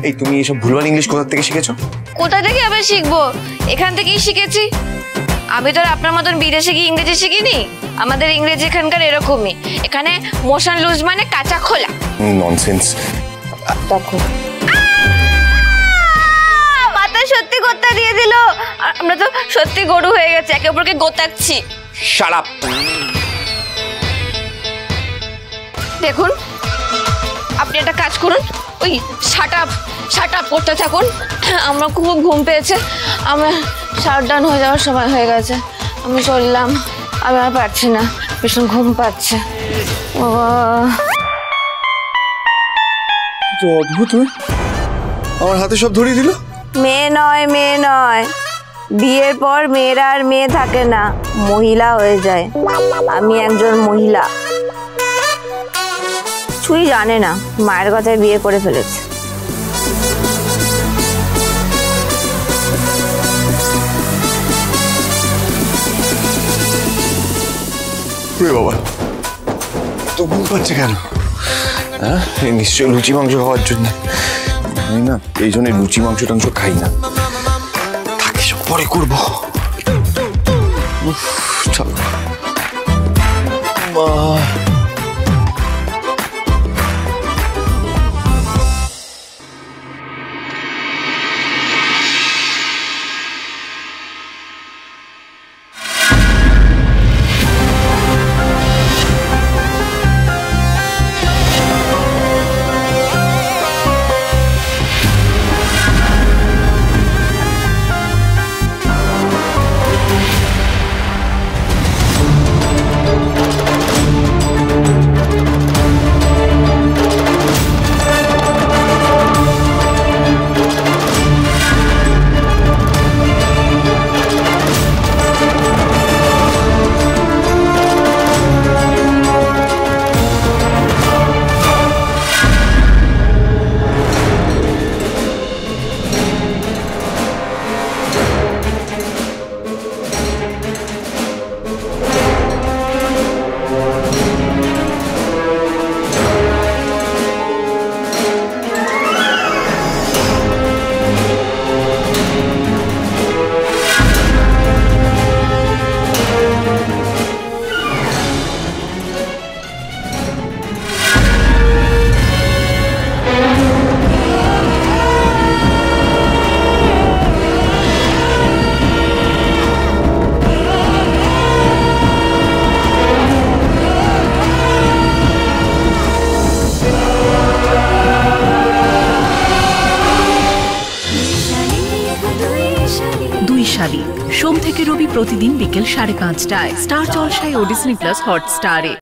এই তুমি এসব ভুলভাল ইংলিশ কোথা থেকে শিখেছো? কোথা থেকে আবার শিখবো, এখান থেকেই শিখেছি। আমি তো আর আপনার মতন বিদেশে গিয়ে ইংরেজি শিখিনি। আমাদের ইংরেজি এখানকার এরকমই, এখানে মোশন লুজ মানে কাঁচা খোলা। ননসেন্স। দেখো মাথায় সত্যি গোতা দিয়ে দিল। আমরা তো সত্যি গরু হয়ে গেছে, একে অপরকে গোতাচ্ছি। Shut up. দেখুন আপনি একটা কাজ করুন, ওই শাট আপ করতে থাকুন। আমার খুব ঘুম পেয়েছে, আমার শাটডাউন হয়ে যাওয়ার সময় হয়ে গেছে। আমি চললাম, আমি আর পারছি না, ভীষণ ঘুম পাচ্ছে। অদ্ভুত, আমার হাতে সব ধরিয়ে দিল। মেয়ে নয়, বিয়ের পর মেয়েরা আর মেয়ে থাকে না, মহিলা হয়ে যায়। আমি একজন মহিলা। কিছুই জানে না, মায়ের কথায় বিয়ে করে ফেলেছে। বাবা তো ঘুম পাচ্ছে কেন? হ্যাঁ, নিশ্চয় লুচি মাংস খাওয়ার জন্য। আমি না এই জন্য লুচি মাংস টাংস খাই না, থাকি সব পরে করবো। চলো সোম থেকে রবি প্রতিদিন বিকেল 5:30টায় স্টার জলসায় ও ডিজনি প্লাস হটস্টারে।